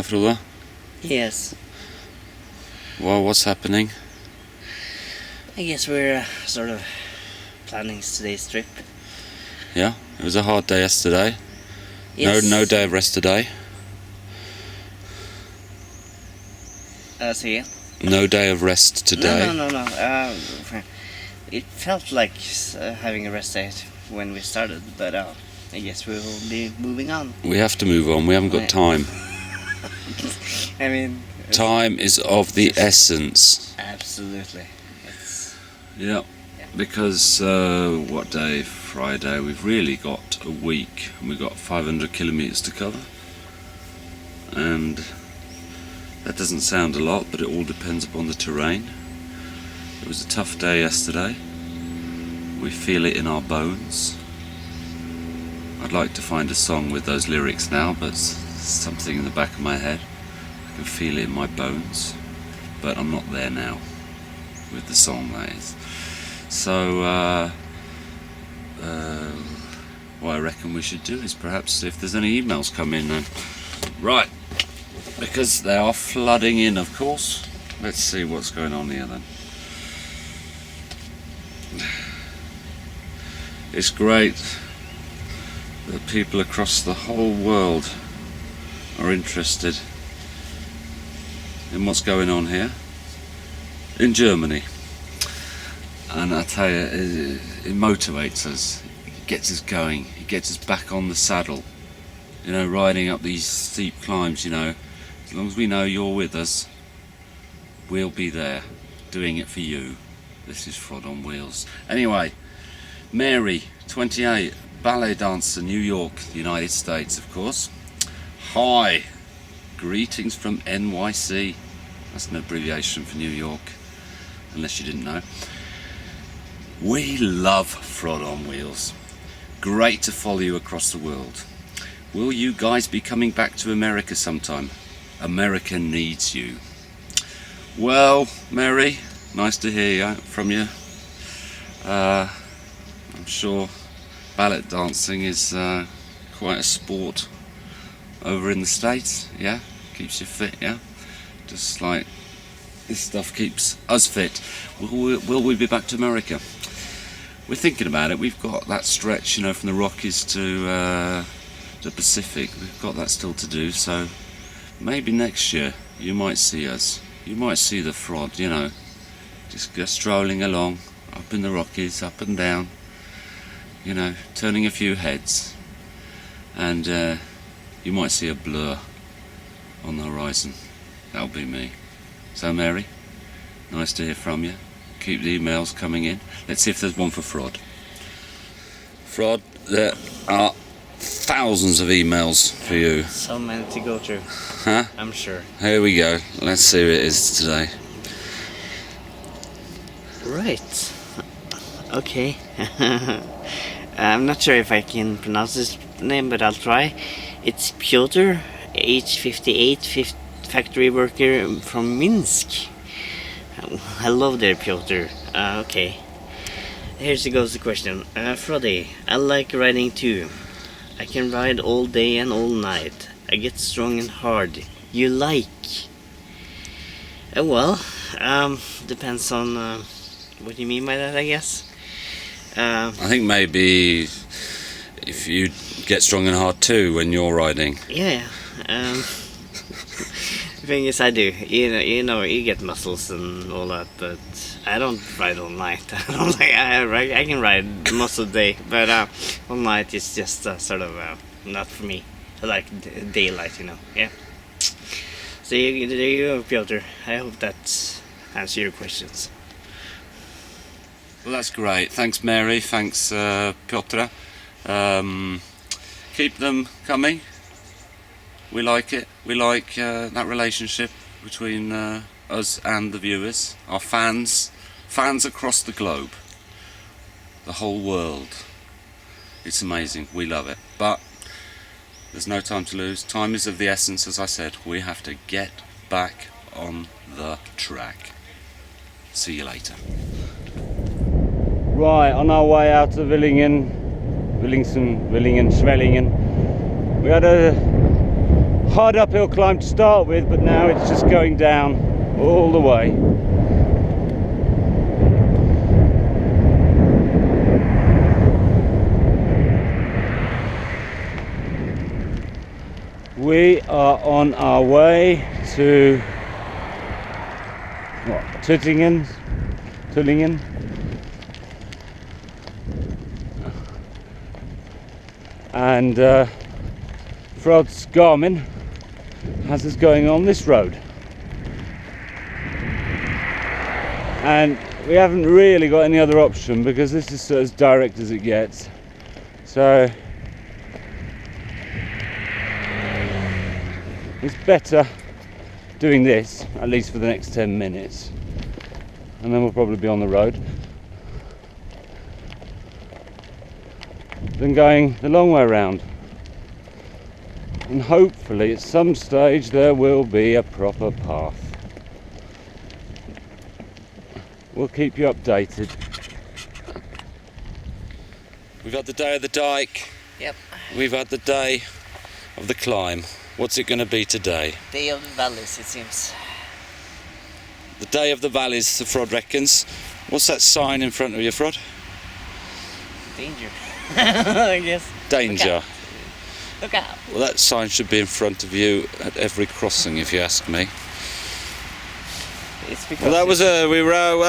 Frode? Yes. Well, what's happening? I guess we're sort of planning today's trip. Yeah, it was a hard day yesterday. Yes. No day of rest today. See ya. No day of rest today. No. It felt like having a rest day when we started, but I guess we will be moving on. We have to move on. We haven't got time. I mean... Time is of the essence. Absolutely. Yeah, because what day? Friday. We've really got a week, and we've got 500 kilometers to cover. And that doesn't sound a lot, but it all depends upon the terrain. It was a tough day yesterday. We feel it in our bones. I'd like to find a song with those lyrics now, but something in the back of my head. I can feel it in my bones, but I'm not there now with the song, that is. So what I reckon we should do is perhaps if there's any emails come in then. Right, because they are flooding in, of course. Let's see what's going on here then. It's great that people across the whole world are interested in what's going on here in Germany. And I tell you, it motivates us, it gets us going, it gets us back on the saddle. You know, riding up these steep climbs, you know. As long as we know you're with us, we'll be there, doing it for you. This is Frod on Wheels. Anyway, Mary, 28, ballet dancer, New York, United States, of course. Hi, greetings from NYC. That's an abbreviation for New York, unless you didn't know. We love Frod on Wheels. Great to follow you across the world. Will you guys be coming back to America sometime? America needs you. Well, Mary, nice to hear from you. I'm sure ballet dancing is quite a sport over in the States, yeah? Keeps you fit, yeah? Just like this stuff keeps us fit. Will we be back to America? We're thinking about it. We've got that stretch, you know, from the Rockies to the Pacific. We've got that still to do, so maybe next year you might see us. You might see the Frod, you know, just go strolling along up in the Rockies, up and down, you know, turning a few heads, and you might see a blur on the horizon. That'll be me. So Mary, nice to hear from you. Keep the emails coming in. Let's see if there's one for Frod. Frod, there are thousands of emails for you. So many to go through. Huh? I'm sure. Here we go. Let's see who it is today. Right. Okay. I'm not sure if I can pronounce this name, but I'll try. It's Piotr, age 58, factory worker from Minsk. Hello there, Piotr. Okay. Here goes the question. Frody, I like riding too. I can ride all day and all night. I get strong and hard. You like? Well, depends on what you mean by that, I guess. I think maybe if you get strong and hard too when you're riding. Yeah. The thing is, I do. You know, you get muscles and all that, but I don't ride all night. I can ride most of the day, but all night is just sort of not for me. I like daylight, you know. Yeah. So there you go, Piotr. I hope that answers your questions. Well, that's great. Thanks, Mary. Thanks, Piotr. Keep them coming. We like it. We like that relationship between us and the viewers, our fans across the globe, the whole world. It's amazing. We love it. But there's no time to lose. Time is of the essence, as I said. We have to get back on the track. See you later. Right, on our way out to Villingen-Schwenningen. We had a hard uphill climb to start with, but now it's just going down all the way. We are on our way to Tuttingen, and Frod's Garmin has us going on this road, and we haven't really got any other option because this is as direct as it gets. So it's better doing this, at least for the next 10 minutes, and then we'll probably be on the road, than going the long way around. And hopefully at some stage there will be a proper path. We'll keep you updated. We've had the day of the dike. Yep. We've had the day of the climb. What's it going to be today? Day of the valleys, it seems. The day of the valleys, the Frod reckons. What's that sign in front of you, Frod? Danger. I guess. Danger. Look out. Well, that sign should be in front of you at every crossing, if you ask me. It's because Well, that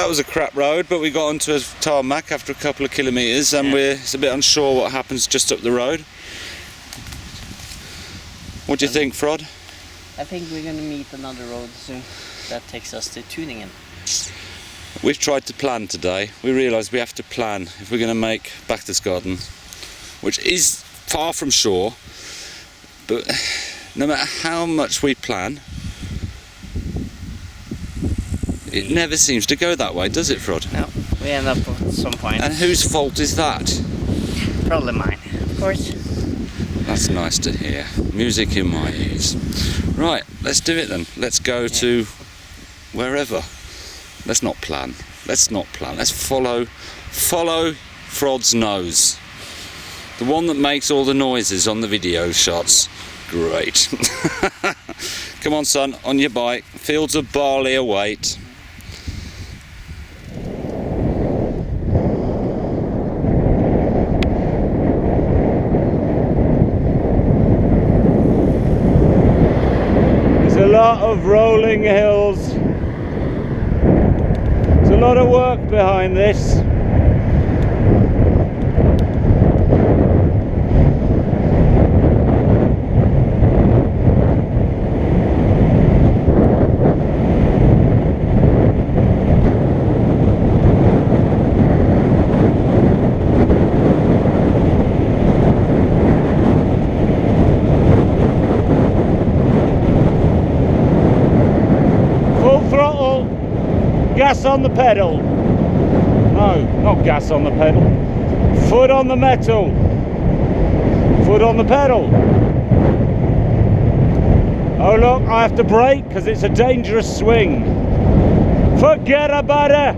was a crap road, but we got onto a tarmac after a couple of kilometres, and it's a bit unsure what happens just up the road. What do you think, Frod? I think we're going to meet another road soon that takes us to Tuningen. We've tried to plan today. We realised we have to plan if we're going to make Berchtesgaden, which is far from shore, but no matter how much we plan, it never seems to go that way, does it, Frod? No, we end up at some point. And whose fault is that? Probably mine, of course. That's nice to hear. Music in my ears. Right, let's do it then. Let's go to wherever. Let's not plan. Let's follow Frod's nose. The one that makes all the noises on the video shots. Great. Come on, son, on your bike. Fields of barley await. There's a lot of rolling hills. There's a lot of work behind this. Gas on the pedal. No, not gas on the pedal. Foot on the metal. Foot on the pedal. Oh look, I have to brake because it's a dangerous swing. Forget about it.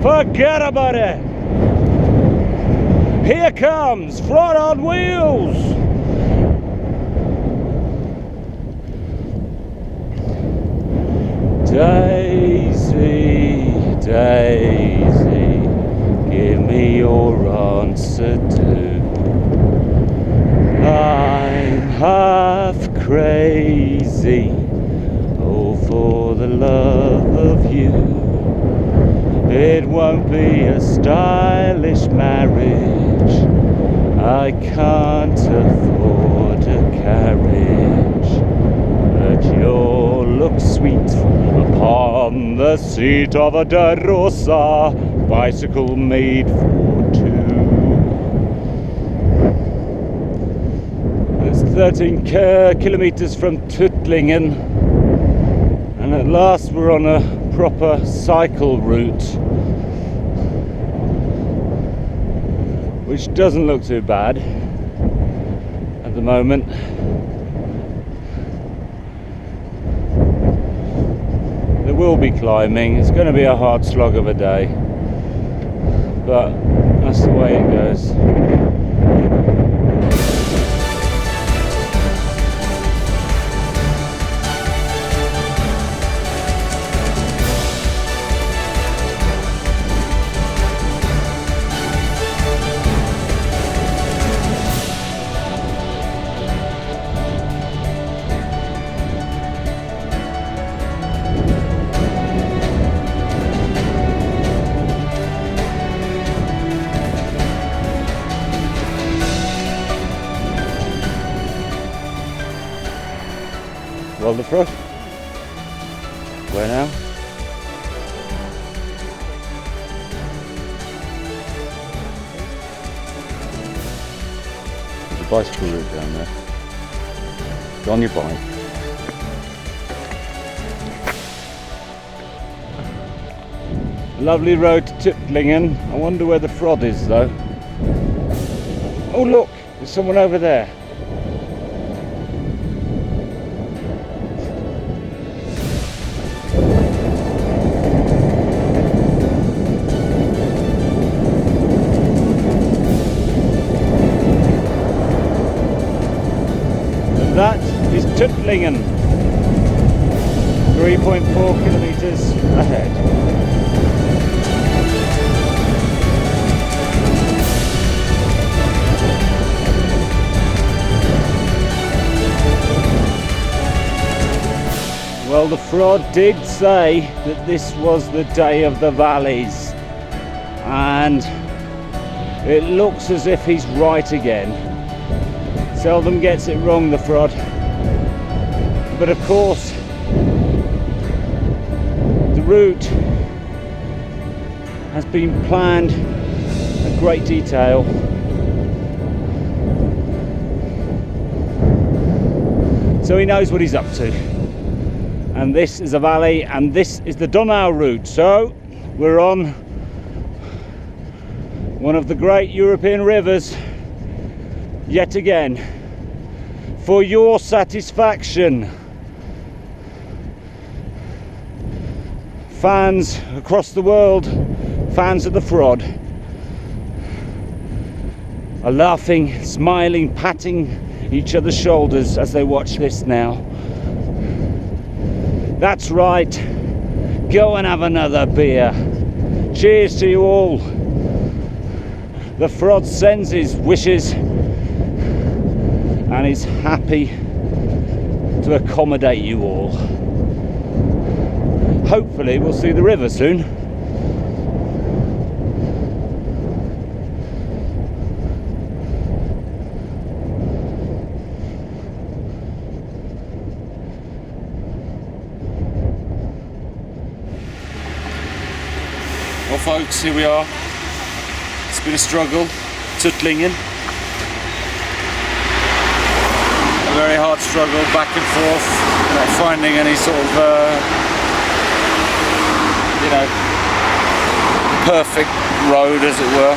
Forget about it. Here comes Frod on wheels. Daisy, Daisy, give me your answer too. I'm half crazy, oh, for the love of you. It won't be a stylish marriage, I can't afford a carriage, but you'll look sweet upon the seat of a Darossa, bicycle made for two. It's 13 kilometers from Tuttlingen, and at last we're on a proper cycle route, which doesn't look too bad at the moment. There will be climbing. It's going to be a hard slog of a day, but that's the way it goes. Well, the Frod. Where now? There's a bicycle route down there. Go on your bike. Lovely road to Tübingen. I wonder where the Frod is though. Oh look, there's someone over there. That is Tübingen, 3.4 kilometers ahead. Well, the Frod did say that this was the day of the valleys, and it looks as if he's right again. Seldom gets it wrong, the Frod. But of course, the route has been planned in great detail. So he knows what he's up to. And this is a valley, and this is the Donau route. So we're on one of the great European rivers yet again, for your satisfaction. Fans across the world, fans of the Frod, are laughing, smiling, patting each other's shoulders as they watch this now. That's right, go and have another beer. Cheers to you all. The Frod sends his wishes and is happy to accommodate you all. Hopefully we'll see the river soon. Well folks, here we are. It's been a struggle. Tübingen. A very hard struggle, back and forth, not finding any sort of, you know, perfect road as it were.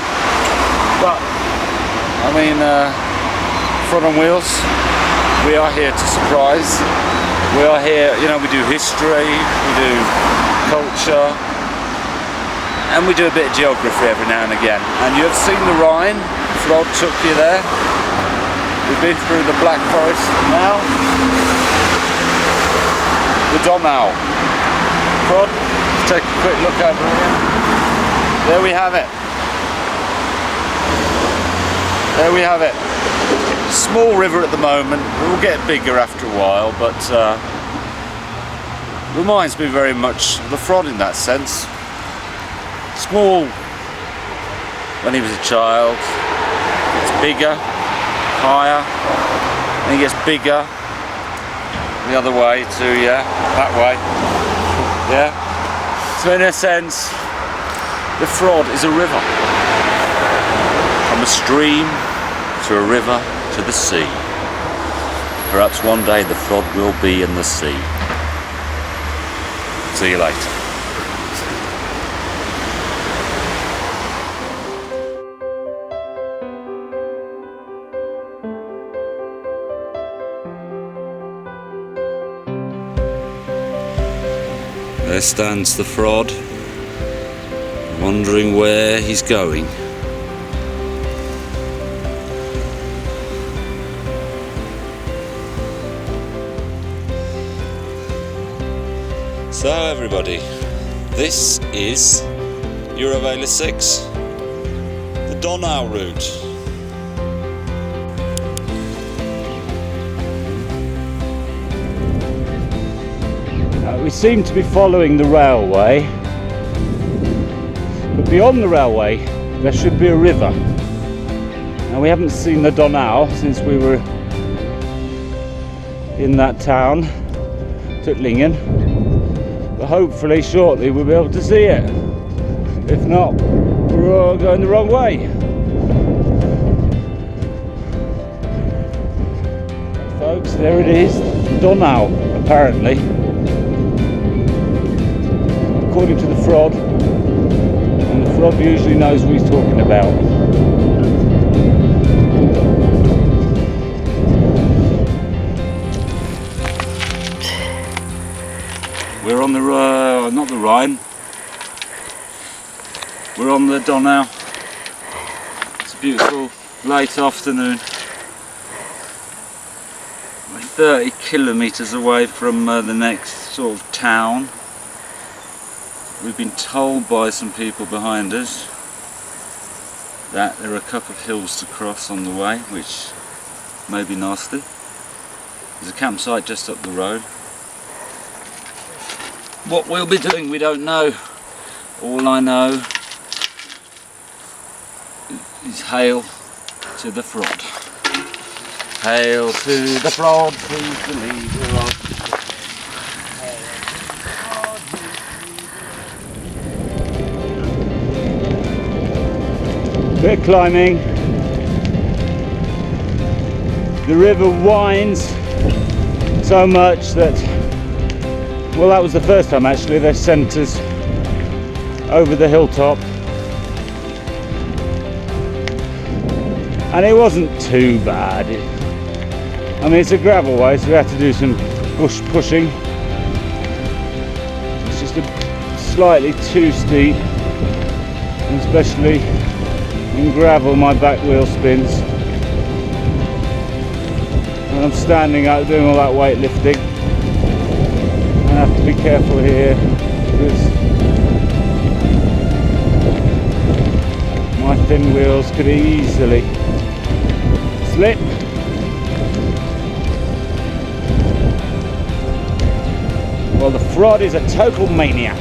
But, I mean, Frod on wheels, we are here to surprise. We are here, you know, we do history, we do culture, and we do a bit of geography every now and again. And you have seen the Rhine. Frod took you there. We've been through the Black Forest. Now, the Donau. Frod, take a quick look over here. There we have it. There we have it. Small river at the moment. It will get bigger after a while, but reminds me very much of the Frod in that sense. Small when he was a child, gets bigger, higher, and he gets bigger the other way too, yeah, that way, yeah. So in a sense, the Frod is a river, from a stream to a river to the sea. Perhaps one day the Frod will be in the sea. See you later. There stands the Frod, wondering where he's going. So everybody, this is Eurovela 6, the Donau route. We seem to be following the railway, but beyond the railway there should be a river. Now we haven't seen the Donau since we were in that town, Tuttlingen, but hopefully shortly we'll be able to see it. If not, we're all going the wrong way. Folks, there it is, Donau, apparently, according to the Frod, and the Frod usually knows what he's talking about. We're on the, not the Rhine, we're on the Donau. It's a beautiful late afternoon. We're 30 kilometres away from the next sort of town. We've been told by some people behind us that there are a couple of hills to cross on the way, which may be nasty. There's a campsite just up the road. What we'll be doing, we don't know. All I know is hail to the Frod. Hail to the Frod, please believe the rod. Bit of climbing. The river winds so much that, well, that was the first time actually they sent us over the hilltop, and it wasn't too bad. I mean, it's a gravel way, so we had to do some bush pushing. It's just slightly too steep, and especially in gravel my back wheel spins, and I'm standing out doing all that weightlifting. I have to be careful here because my thin wheels could easily slip. Well, the Frod is a total maniac.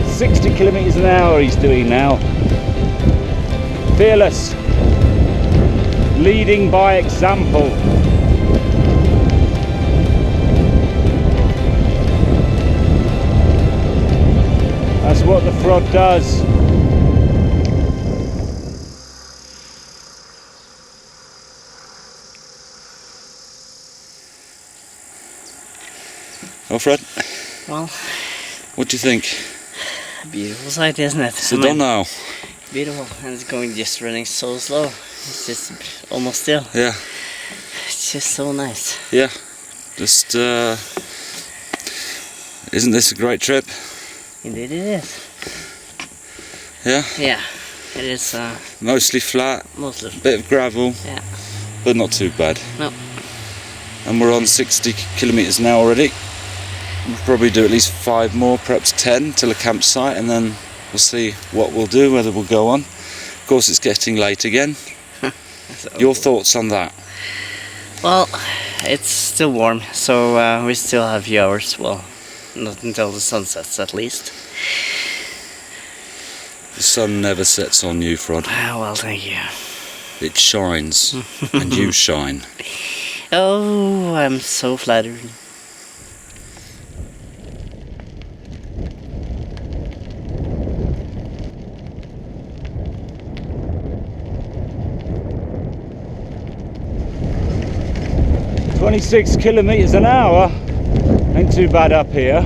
60 kilometres an hour he's doing now. Fearless, leading by example. That's what the Frod does. Oh, Fred, Well, what do you think? beautiful sight, isn't it? It's the Donau. Beautiful, and it's going just running so slow. It's just almost still. Yeah, It's just so nice. yeah. Just, isn't this a great trip? Indeed it is. Yeah, Yeah, it is mostly flat, mostly. bit of gravel, Yeah. but not too bad. No. And we're on 60 kilometres an hour already. We'll probably do at least 5 more, perhaps 10 till a campsite, and then we'll see what we'll do, whether we'll go on. Of course, it's getting late again. Your thoughts on that? Well, it's still warm, so we still have a few hours. Well, not until the sun sets, at least. The sun never sets on you, Frod. Ah, well, thank you. It shines, and you shine. Oh, I'm so flattered. "26 kilometres an hour, ain't too bad up here."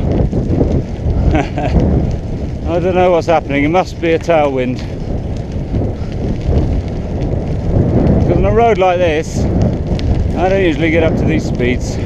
I don't know what's happening, it must be a tailwind. Because on a road like this, I don't usually get up to these speeds.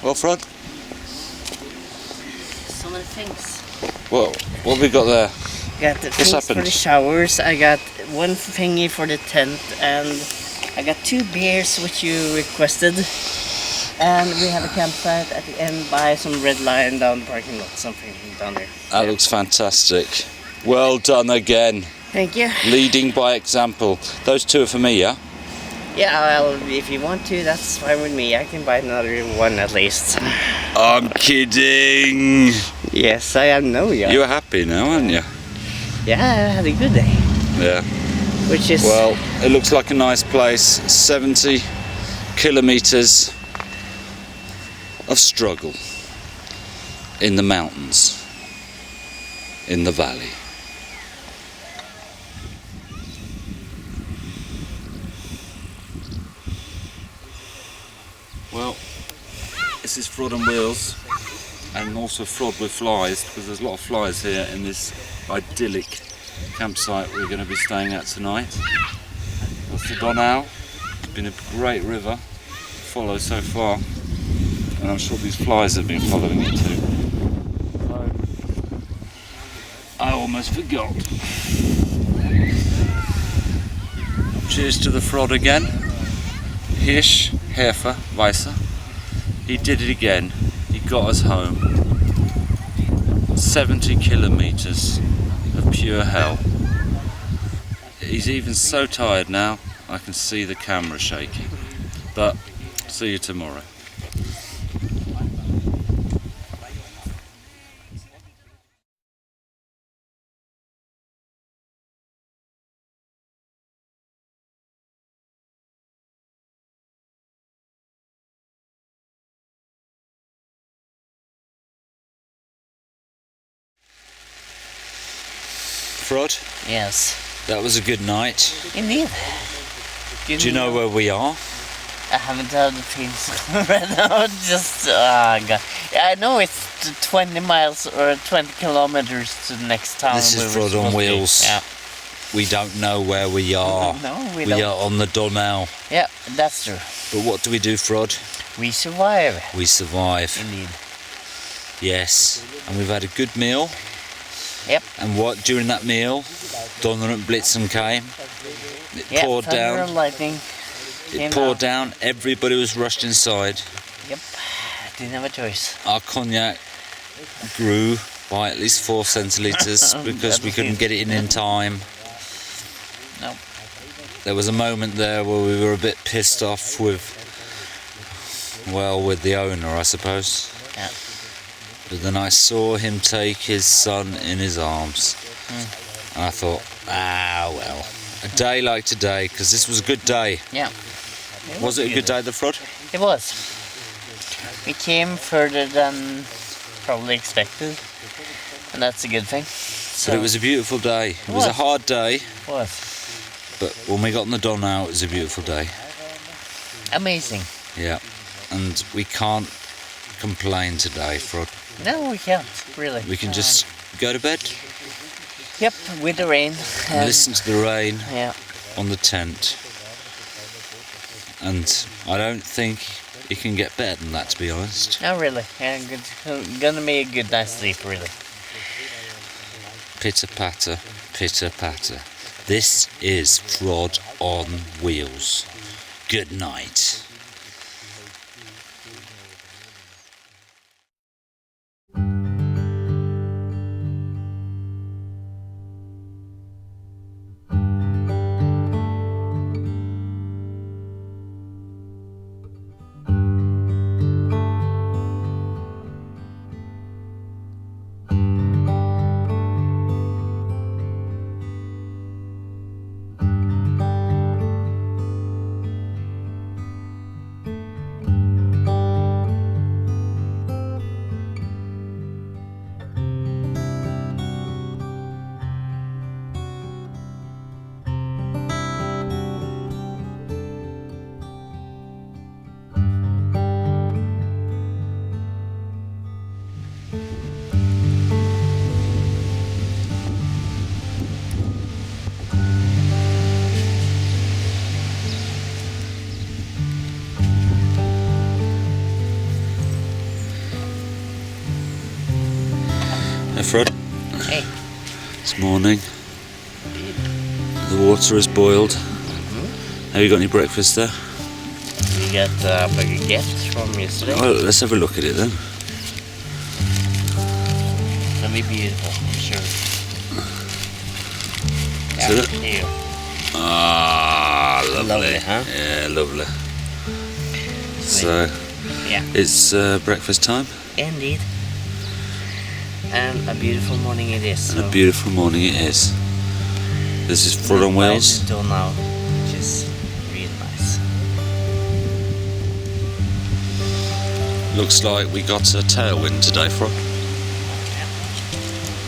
Well, Frod, So many things. what have we got there? Got the things for happened? the showers. I got one thingy for the tent, and I got 2 beers which you requested. And we have a campsite at the end by some red line down the parking lot, something down there. That looks fantastic. Well done again. Thank you. Leading by example. Those 2 are for me, yeah? Yeah, well, if you want to, that's fine with me. I can buy another one at least. I'm kidding. Yes, I know you. You're happy now, aren't you? Yeah, I had a good day. Yeah. Which is... Well, it looks like a nice place. 70 kilometres of struggle in the mountains, in the valley. Well, this is Frod on wheels, and also Frod with flies, because there's a lot of flies here in this idyllic campsite we're going to be staying at tonight. That's the Donau. It's been a great river to follow so far, and I'm sure these flies have been following it too. So, I almost forgot. Cheers to the Frod again. Hirsch, Hefer, Weißer. He did it again. He got us home. 70 kilometres of pure hell. He's even so tired now, I can see the camera shaking. But, see you tomorrow. Frod, Yes. that was a good night. Indeed. Do you know where we are? I haven't heard the things right now. Just, God. Yeah, I know it's 20 miles or 20 kilometers to the next town. This is we were Frod on supposed to be. wheels. Yeah. We don't know where we are. No, we We don't. are on the Donau. Yeah, that's true. But what do we do, Frod? We survive. We survive. Indeed. Yes. And we've had a good meal. Yep. And what during that meal, Donner and Blitzen came. It Yeah, poured thunder down. and lightning. It came poured down. down. Everybody was rushed inside. Yep. Didn't have a choice. Our cognac grew by at least 4 centilitres because we couldn't get it in time. No. There was a moment there where we were a bit pissed off with the owner, I suppose. Yeah. But then I saw him take his son in his arms. And I thought, well, a day like today, because this was a good day. Yeah. Was it a good day, the Frod? It was. We came further than probably expected, and that's a good thing. So, But it was a beautiful day. It was a hard day, It was. but when we got on the Donau, it was a beautiful day. Amazing. Yeah, and we can't complain today, Frod. No, we can't, really. We can just go to bed Yep, with the rain. and listen to the rain Yeah. on the tent. And I don't think it can get better than that, to be honest. No, really. Yeah, good. Gonna be a good night's sleep, really. Pitter patter, pitter patter. This is Frod on wheels. Good night. Hey. It's morning. The water is boiled. Have you got any breakfast there? We got baguette from yesterday. Oh, let's have a look at it then. It's gonna be beautiful, I'm sure. See that? Here. Ah, lovely. Lovely, huh? Yeah, lovely. So, Yeah. it's breakfast time. Indeed. And a beautiful morning it is. And a beautiful morning it is. This is Frod on wheels. Until now, which is really nice. Looks like we got a tailwind today, Frod.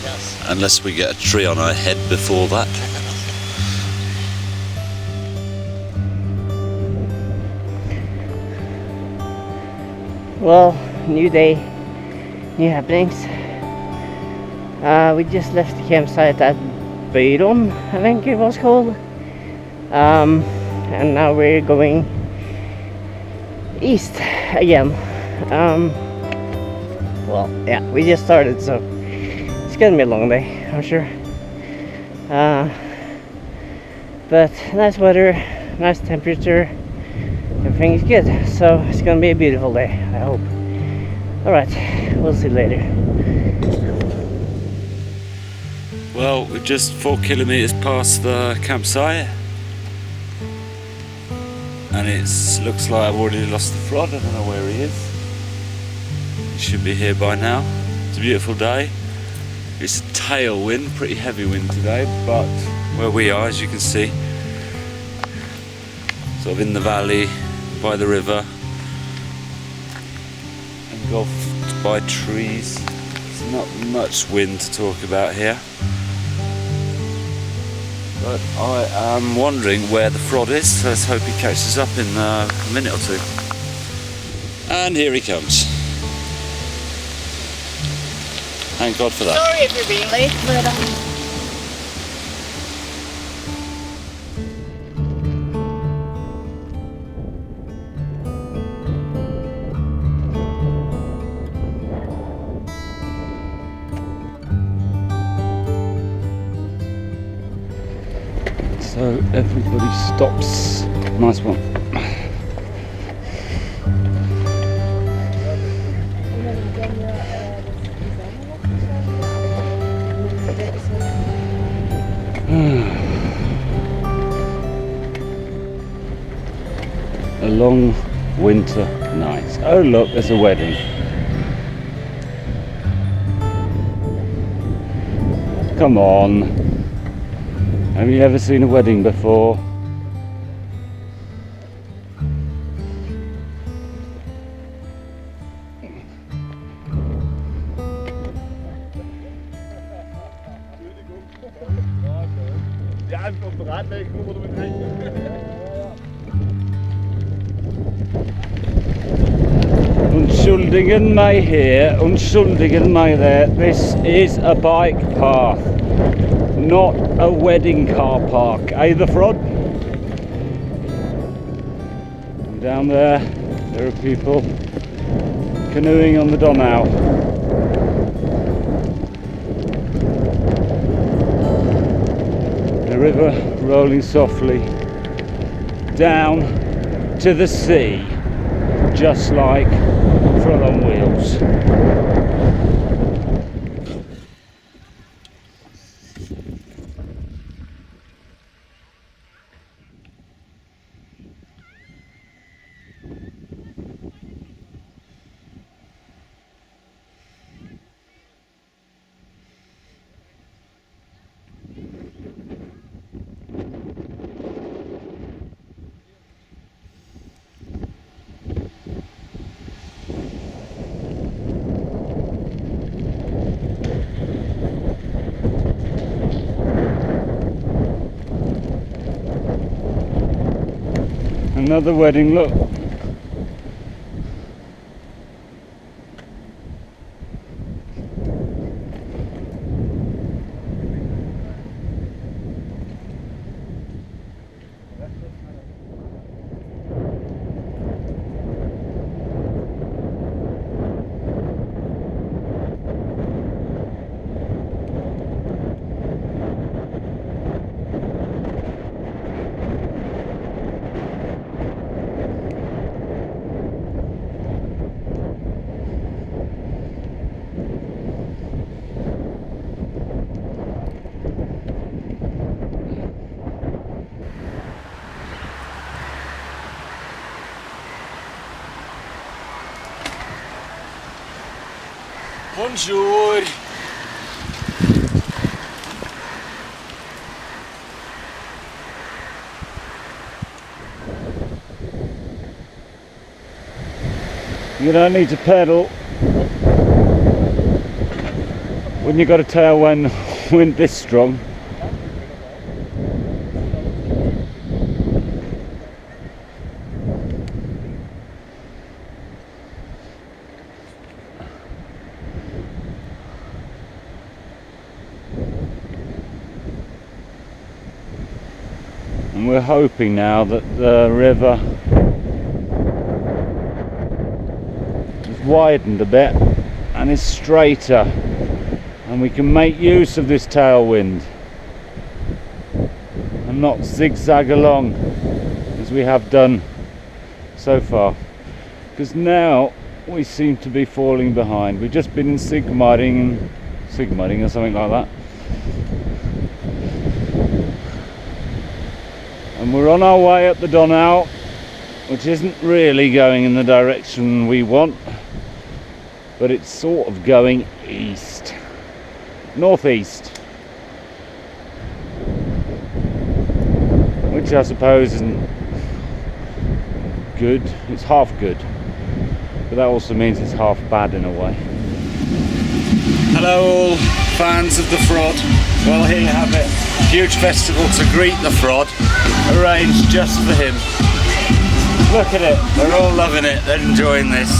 Yes. Unless we get a tree on our head before that. Well, new day, new happenings. We just left the campsite at Beiron, I think it was called. And now we're going east again. Well, yeah, we just started, so it's gonna be a long day, I'm sure. But nice weather, nice temperature. Everything is good, so it's gonna be a beautiful day, I hope. Alright, we'll see later. Well, we're just 4 kilometres past the campsite. And it looks like I've already lost the Frod. I don't know where he is. He should be here by now. It's a beautiful day. It's a tailwind, pretty heavy wind today, but where we are, as you can see, sort of in the valley, by the river, engulfed by trees. There's not much wind to talk about here. But I am wondering where the Frod is, so let's hope he catches up in a minute or two. And here he comes. Thank God for that. Sorry if you're being late, but So everybody stops. Nice one. A long winter night. Oh look, there's a wedding. Come on. Have you ever seen a wedding before? Unschuldigen mij here, unschuldigen mij there. This is a bike path, not a wedding car park. Eh, the Frod? And down there are people canoeing on the Donau. The river rolling softly down to the sea, just like Frod on wheels. Another wedding, look. Bonjour. You don't need to pedal when you've got a tailwind this strong. And we're hoping now that the river has widened a bit and is straighter, and we can make use of this tailwind and not zigzag along as we have done so far, because now we seem to be falling behind. We've just been in Sigmaringen or something like that, and we're on our way up the Donau, which isn't really going in the direction we want, but it's sort of going east, northeast, which I suppose isn't good. It's half good, but that also means it's half bad in a way. Hello all fans of the Frod. Well, here you have it. Huge festival to greet the Frod, arranged just for him. Look at it. They're all loving it. They're enjoying this.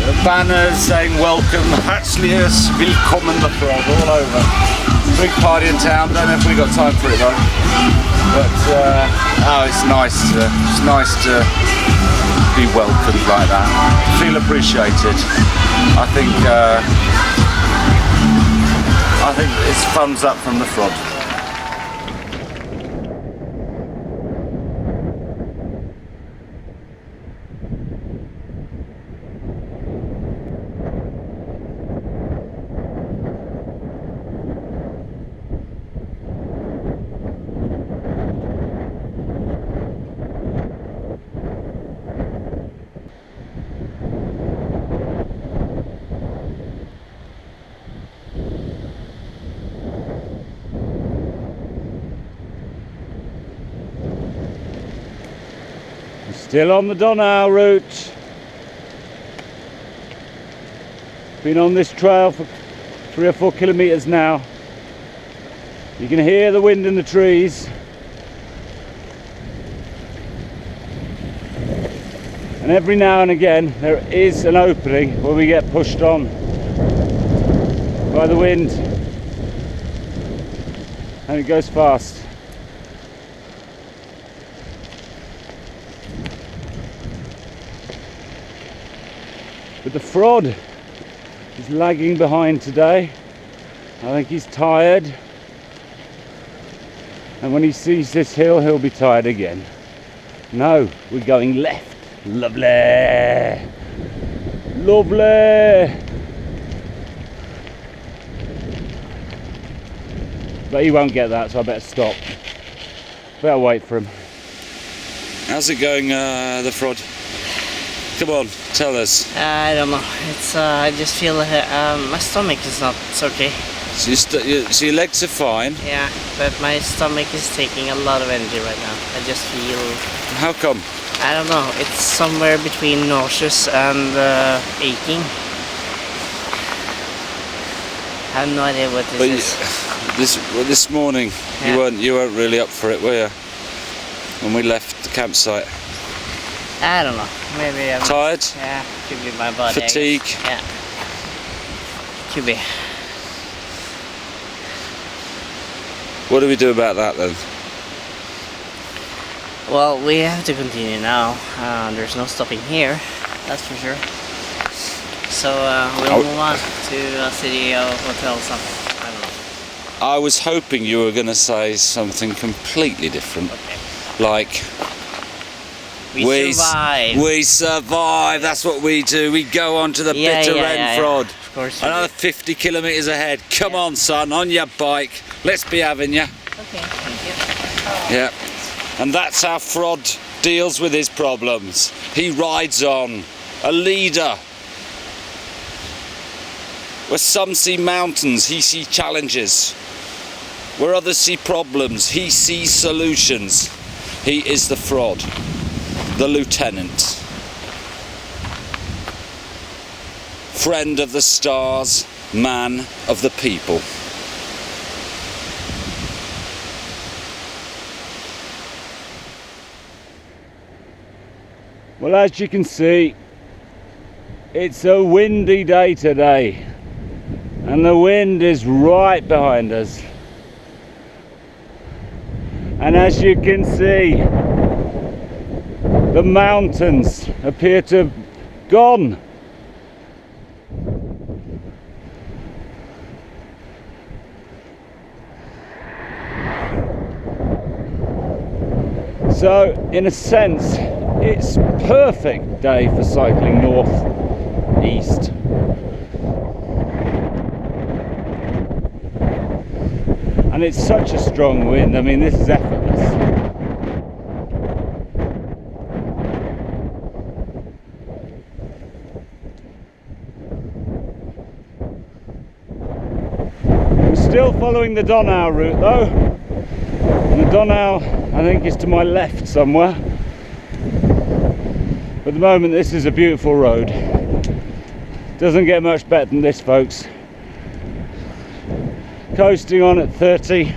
The banners saying welcome, herzliches willkommen the Frod, all over. Big party in town. Don't know if we got time for it though. But oh, it's nice to be welcomed like that. Feel appreciated. I think it's thumbs up from the Frod. Still on the Donau route. Been on this trail for 3 or 4 kilometers now. You can hear the wind in the trees. And every now and again there is an opening where we get pushed on by the wind. And it goes fast. But the Frod is lagging behind today. I think he's tired. And when he sees this hill, he'll be tired again. No, we're going left. Lovely. Lovely. But he won't get that, so I better stop. Better wait for him. How's it going, the Frod? Come on, tell us. I don't know. It's I just feel my stomach is not okay. So, your legs are fine? Yeah, but my stomach is taking a lot of energy right now. I just feel... How come? I don't know. It's somewhere between nauseous and aching. I have no idea what this is. This morning, Yeah. you weren't really up for it, were you? When we left the campsite. I don't know. Maybe I'm... Tired? Yeah, could be my body. Fatigue? Yeah. Could be. What do we do about that then? Well, we have to continue now. There's no stopping here, that's for sure. So we'll move on to a city or hotel or something. I don't know. I was hoping you were going to say something completely different. Okay. Like... We survive. We survive. That's what we do. We go on to the bitter end, Frod. Of course. Another 50 kilometres ahead. Come on, son, on your bike. Let's be having you. Okay, thank you. Yeah. And that's how Frod deals with his problems. He rides on. A leader. Where some see mountains, he sees challenges. Where others see problems, he sees solutions. He is the Frod, the lieutenant. Friend of the stars, man of the people. Well, as you can see, it's a windy day today, and the wind is right behind us. And as you can see, the mountains appear to have gone. So, in a sense, it's perfect day for cycling north east. And it's such a strong wind. I mean, this is effortless. We're still following the Donau route though. And the Donau, I think, is to my left somewhere. But at the moment this is a beautiful road. Doesn't get much better than this, folks. Coasting on at 30,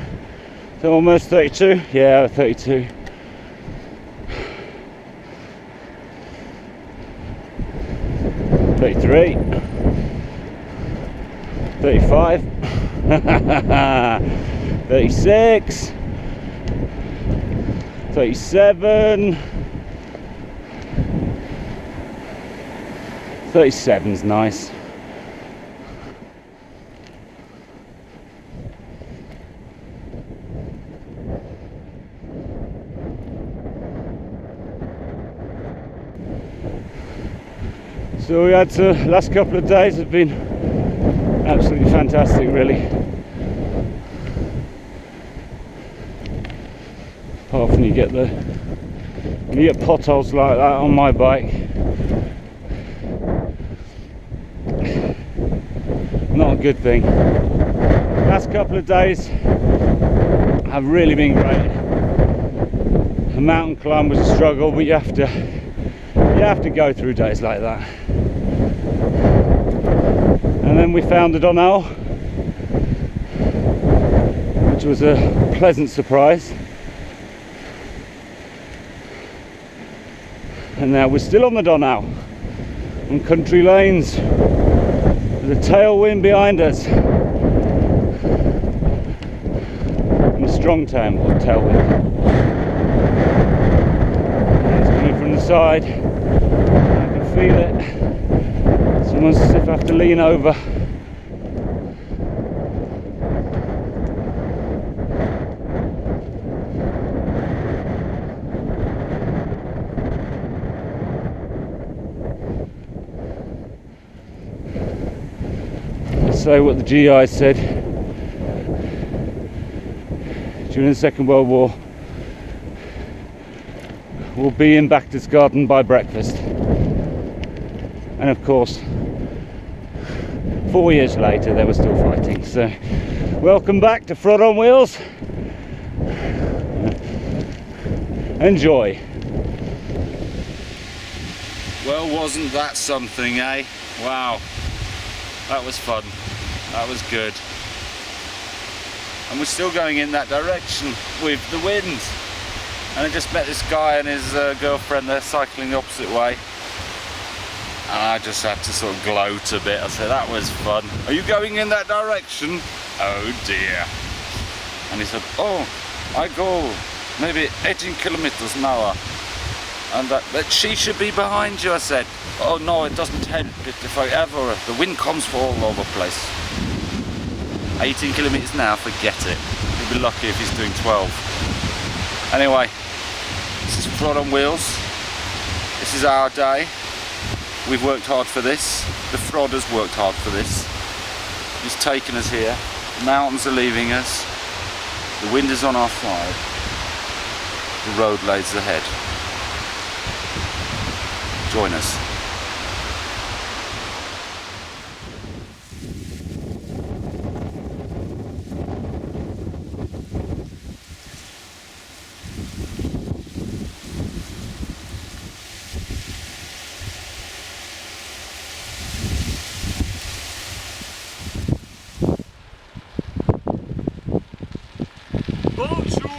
so almost 32, yeah, 32. $33, $35, $36, $37, 37's nice. So we had to, last couple of days have been absolutely fantastic, really. Apart from you get potholes like that on my bike. Not a good thing. Last couple of days have really been great. The mountain climb was a struggle, but you have to go through days like that. And then we found the Donau, which was a pleasant surprise. And now we're still on the Donau, on country lanes, with a tailwind behind us. And a strong tailwind. And it's coming from the side. I can feel it. It's almost as if I have to lean over. Say what the GI said during the Second World War. We'll be in Berchtesgaden by breakfast. And of course, 4 years later they were still fighting. So welcome back to Frod on Wheels. Enjoy. Well, wasn't that something, eh? Wow, that was fun. That was good. And we're still going in that direction with the wind. And I just met this guy and his girlfriend, they're cycling the opposite way. And I just had to sort of gloat a bit. I said, that was fun. Are you going in that direction? Oh dear. And he said, oh, I go maybe 18 kilometers an hour. And that she should be behind you, I said. Oh no, it doesn't help if I ever, the wind comes from all over the place. 18 kilometers an hour, forget it. He'll be lucky if he's doing 12. Anyway, this is Frod on Wheels. This is our day. We've worked hard for this. The Frod has worked hard for this. He's taken us here. The mountains are leaving us. The wind is on our side. The road lays ahead. Join us. Bonjour!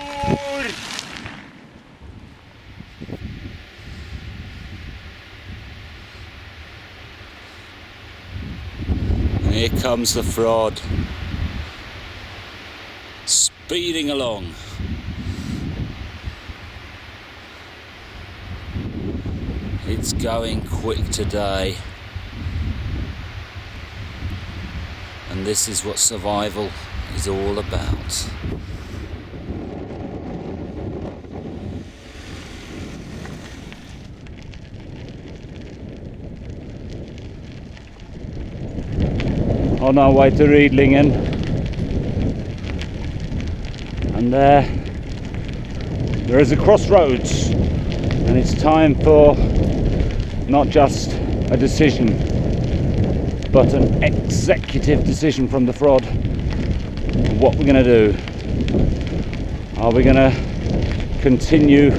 And here comes the Frod, speeding along. It's going quick today, and this is what survival is all about. On our way to Riedlingen, and there is a crossroads, and it's time for not just a decision but an executive decision from the Frod. What we're going to do. Are we going to continue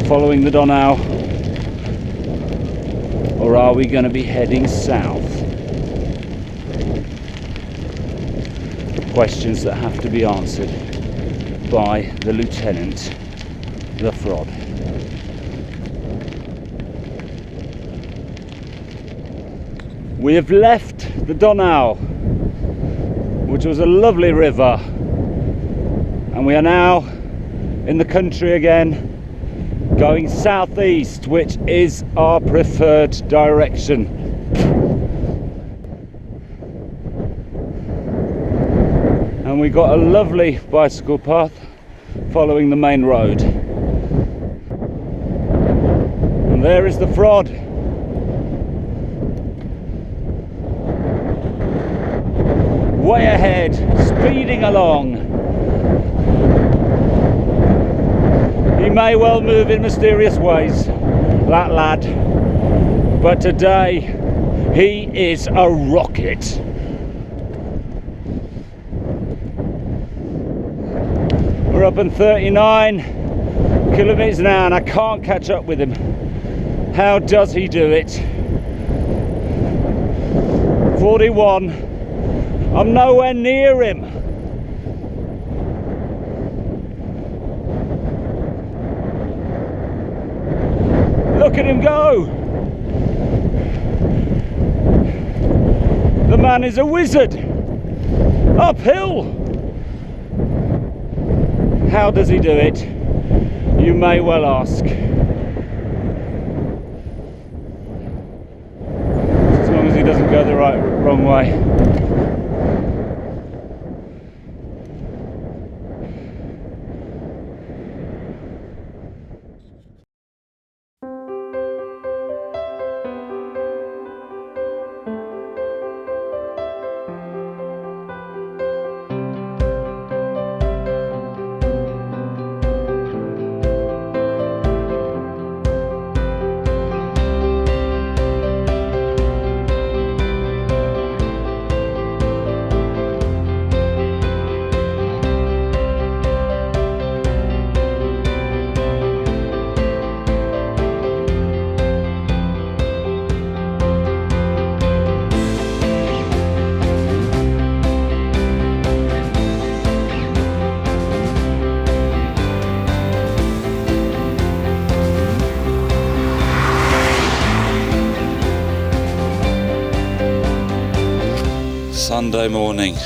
following the Donau, or are we going to be heading south? Questions that have to be answered by the lieutenant, the Frod. We have left the Donau, which was a lovely river, and we are now in the country again, going southeast, which is our preferred direction. And we got a lovely bicycle path following the main road. And there is the Frod. Way ahead, speeding along. He may well move in mysterious ways, that lad, but today he is a rocket. We're up in 39 kilometers an hour and I can't catch up with him. How does he do it? 41. I'm nowhere near him. Look at him go. The man is a wizard. Uphill. How does he do it? You may well ask. As long as he doesn't go the wrong way. Sunday morning.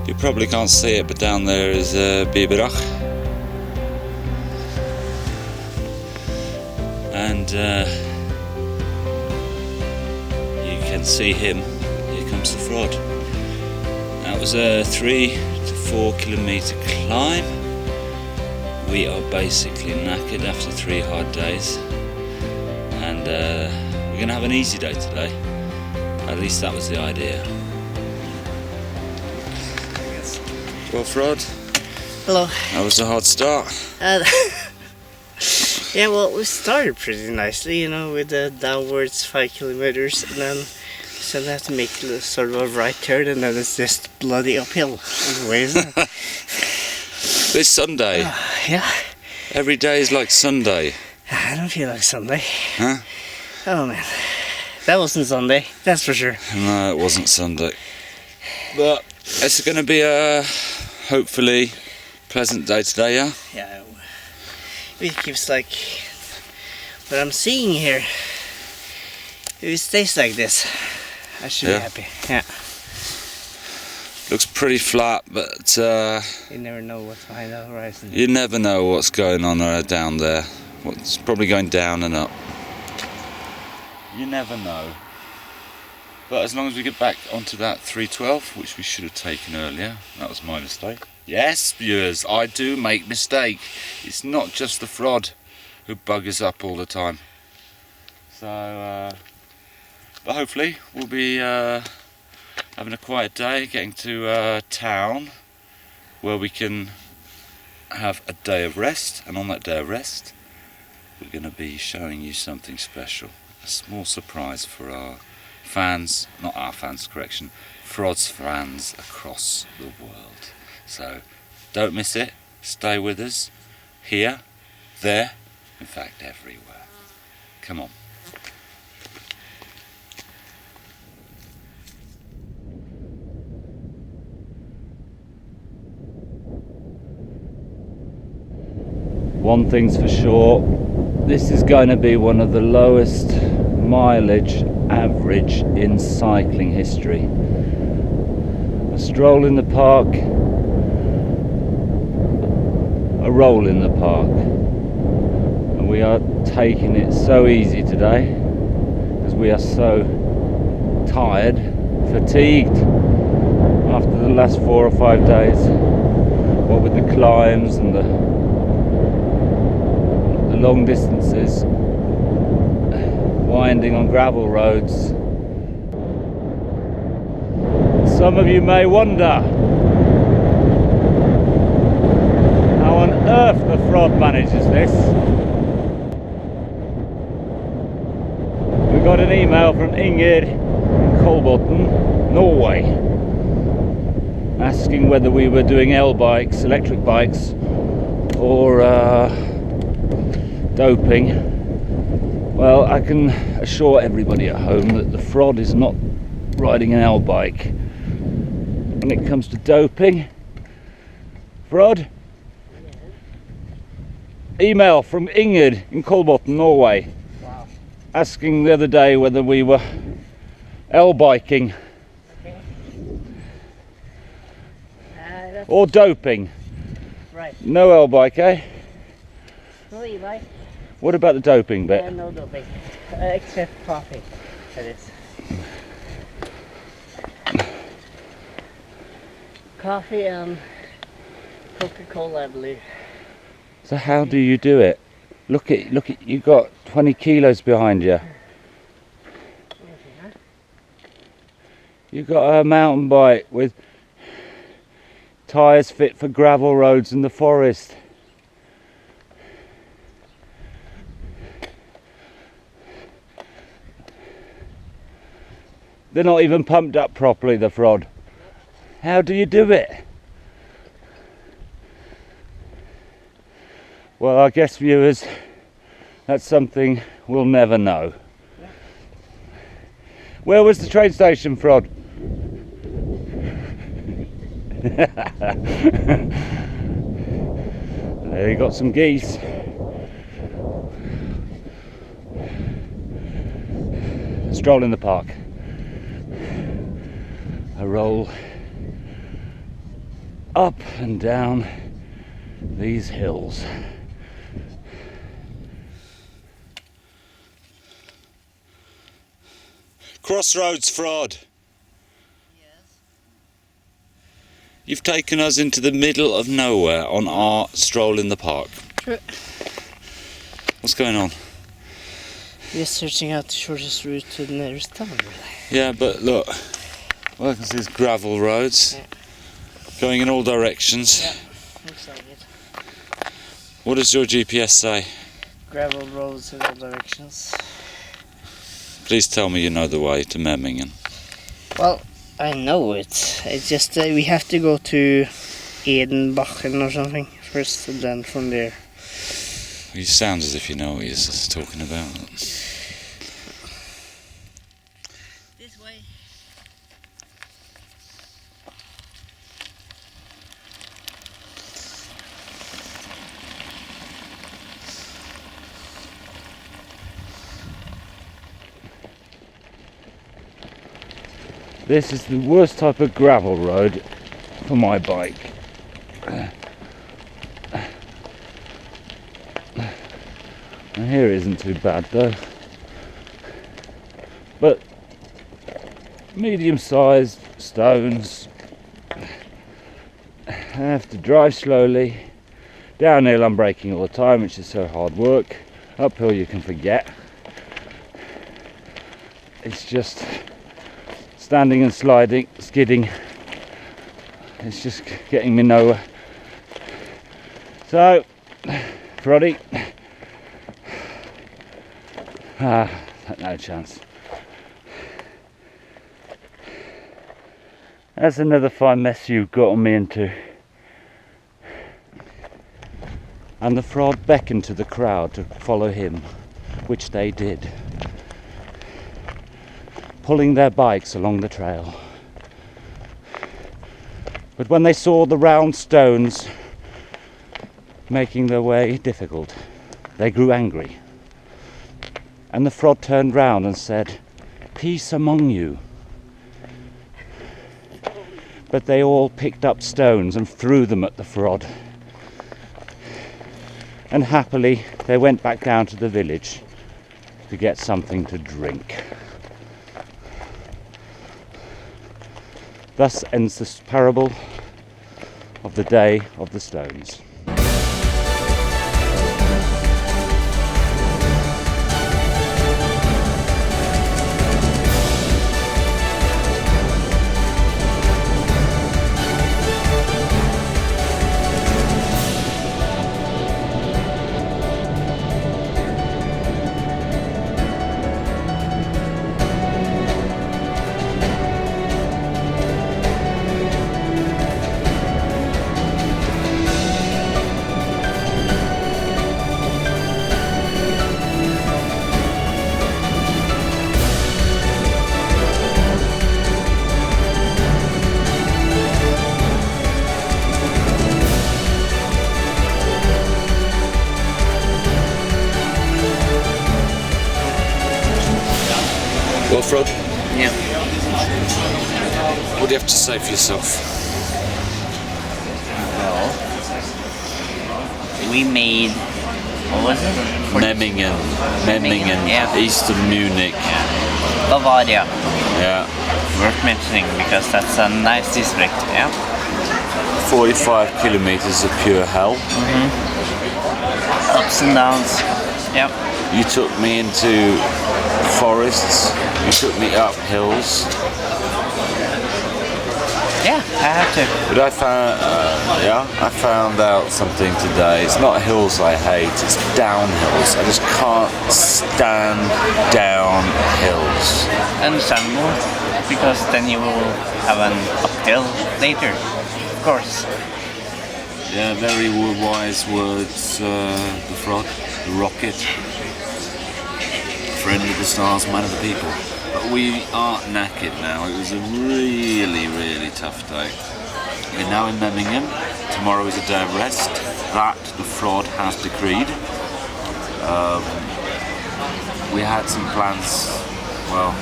You probably can't see it, but down there is Biberach, and you can see him. Here comes the Frod. That was a 3 to 4 kilometer climb. We are basically knackered after 3 hard days, and we're going to have an easy day today. At least that was the idea. Well, Frod, Hello. that was a hard start. Yeah, well, we started pretty nicely, you know, with the downwards 5 kilometers, and then so we have to make sort of a right turn, and then it's just bloody uphill. Anyway, isn't it? This Sunday. Yeah. Every day is like Sunday. I don't feel like Sunday. Huh? Oh man, that wasn't Sunday, that's for sure. No, it wasn't Sunday. But it's going to be a hopefully pleasant day today, yeah? Yeah, it keeps like what I'm seeing here. If it stays like this, I should be happy. Yeah. Looks pretty flat, but You never know what's behind the horizon. you never know what's going on down there. What's probably going down and up. You never know. But as long as we get back onto that 312, which we should have taken earlier, that was my mistake. Yes, viewers, I do make mistake. It's not just the Frod who buggers up all the time. So, but hopefully we'll be having a quiet day, getting to town where we can have a day of rest, and on that day of rest we're going to be showing you something special, a small surprise for our fans, not our fans, correction, Frod's fans across the world. So don't miss it, stay with us, here, there, in fact everywhere. Come on. One thing's for sure, this is going to be one of the lowest mileage average in cycling history. A stroll in the park, a roll in the park, and we are taking it so easy today because we are so tired, fatigued after the last 4 or 5 days, what with the climbs and the long distances, winding on gravel roads. Some of you may wonder how on earth the Frod manages this. We got an email from Ingrid in Kolbotn, Norway, asking whether we were doing L-bikes, electric bikes, or doping. Well, I can assure everybody at home that the Frod is not riding an L-bike. When it comes to doping, Frod? Email from Ingrid in Kolbotn, Norway, asking the other day whether we were L-biking or doping. Right. No L-bike, eh? No e-bike. What about the doping bit? No doping, except coffee. That is. Coffee and Coca-Cola, I believe. So how do you do it? Look at you got 20 kilos behind you. You got a mountain bike with tyres fit for gravel roads in the forest. They're not even pumped up properly, the Frod. How do you do it? Well, I guess, viewers, that's something we'll never know. Where was the train station, Frod? There you got some geese. Stroll in the park. A roll up and down these hills. Crossroads, Frod. You've taken us into the middle of nowhere on our stroll in the park. True. What's going on? We're searching out the shortest route to the nearest town, really. Yeah, but look, well, I can see these gravel roads going in all directions. Yeah, looks like it. What does your GPS say? Gravel roads in all directions. Please tell me you know the way to Memmingen. Well, I know it. It's just we have to go to Edenbachen or something first, and then from there. You sound as if you know what you're talking about. This way. This is the worst type of gravel road for my bike. And here isn't too bad though. But medium-sized stones. I have to drive slowly. Downhill I'm braking all the time, which is so hard work. Uphill you can forget. It's just standing and sliding, skidding. It's just getting me nowhere. So, Froddy. No chance. That's another fine mess you've gotten me into. And the Frod beckoned to the crowd to follow him, which they did, pulling their bikes along the trail. But when they saw the round stones making their way difficult, they grew angry. And the Frod turned round and said, "Peace among you." But they all picked up stones and threw them at the Frod. And happily they went back down to the village to get something to drink. Thus ends this parable of the Day of the Stones. Well, Frod, Yeah. what do you have to say for yourself? Well, we made, what was it? Memmingen, yeah. East of Munich. Bavaria. Yeah. Worth mentioning because that's a nice district. Yeah. 45 kilometers of pure hell. Ups and downs. Yeah. You took me into forests. You took me up hills. Yeah, I have to. But I found out something today. It's not hills I hate, it's downhills. I just can't stand down hills. Understandable, because then you will have an uphill later, of course. Yeah, very wise words, the Frod, the rocket. Friend of the stars, man of the people. But we are knackered now. It was a really, really tough day. We're now in Memmingen. Tomorrow is a day of rest. That the Frod has decreed. We had some plans, well,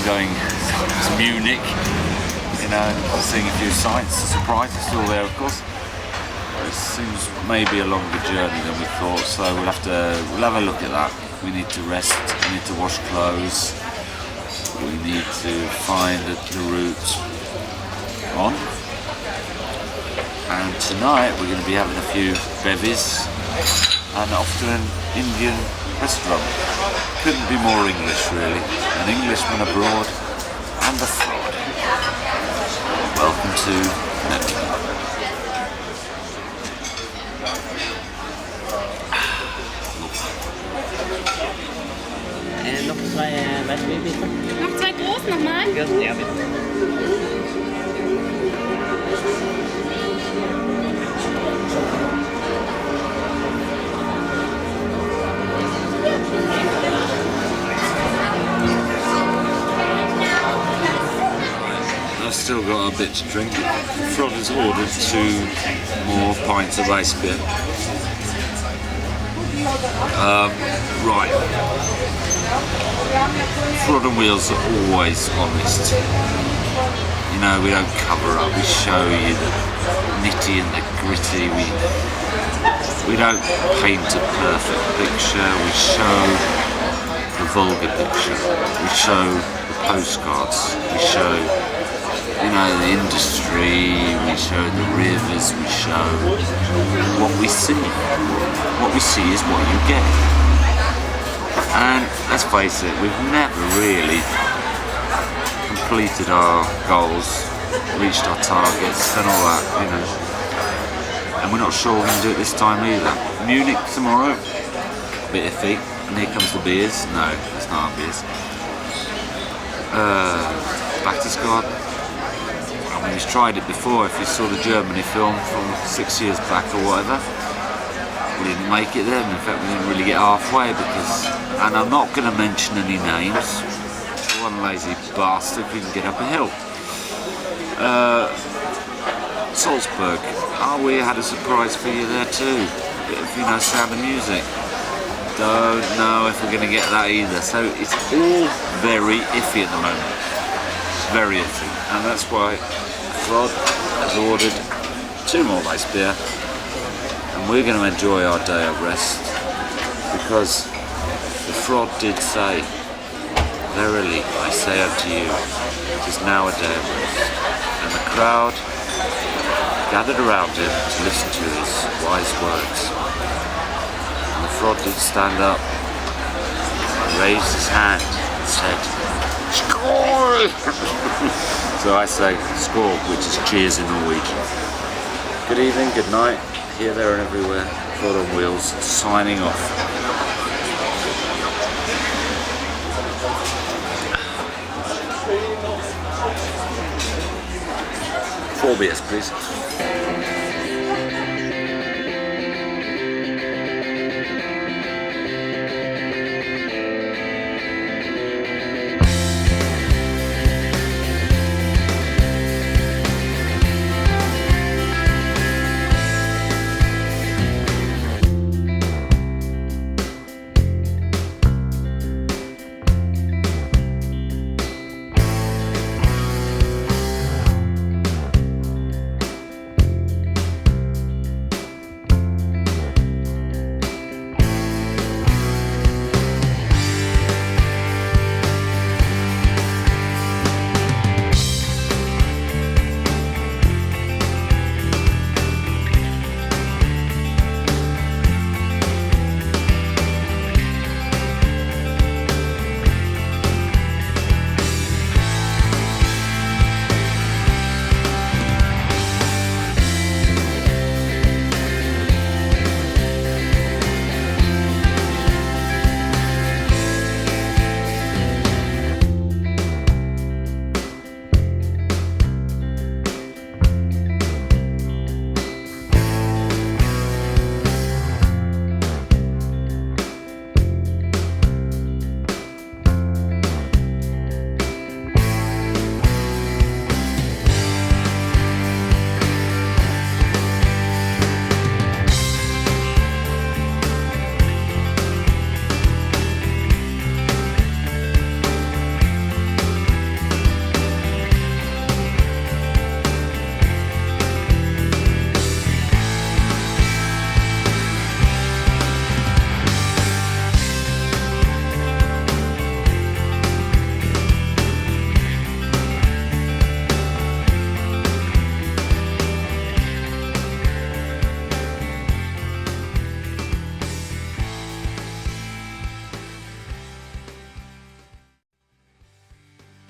going to Munich, seeing a few sights. The surprise is still there, of course. It seems maybe a longer journey than we thought, so we'll have a look at that. We need to rest, we need to wash clothes, we need to find the route on. And tonight we're going to be having a few bevies and off to an Indian restaurant. Couldn't be more English really. An Englishman abroad and a Frod. Welcome to Neville. Noch zwei, weißt du wie bitte? Noch zwei groß nochmal? Ja, bitte. I've still got a bit to drink. Frod has ordered 2 more pints of ice beer. Right. Frod on Wheels are always honest. You know, we don't cover up, we show you the nitty and the gritty. We don't paint a perfect picture, we show the vulgar picture. We show the postcards, we show, you know, the industry, we show the rivers, we show what we see. What we see is what you get. And let's face it, we've never really completed our goals, reached our targets and all that, you know. And we're not sure we're going to do it this time either. Munich tomorrow, a bit iffy. And here comes the beers. No, it's not our beers. Berchtesgaden. I mean, we've tried it before. If you saw the Germany film from 6 years back or whatever, we didn't make it then. In fact, we didn't really get halfway because, and I'm not going to mention any names. One lazy bastard didn't get up a hill. Salzburg. Oh, we had a surprise for you there too. A bit of, you know, Sound of Music. Don't know if we're going to get that either. So it's all very iffy at the moment. Very iffy. And that's why Frod has ordered 2 more ice beer. And we're going to enjoy our day of rest. Because the Frod did say, "Verily, I say unto you, it is now a day of rest." And the crowd gathered around him to listen to his wise words. And the Frod did stand up, raised his hand and said, "Skål!" So I say skål, which is cheers in Norwegian. Good evening, good night, here, there and everywhere. Frod on Wheels, signing off. Four beers, please.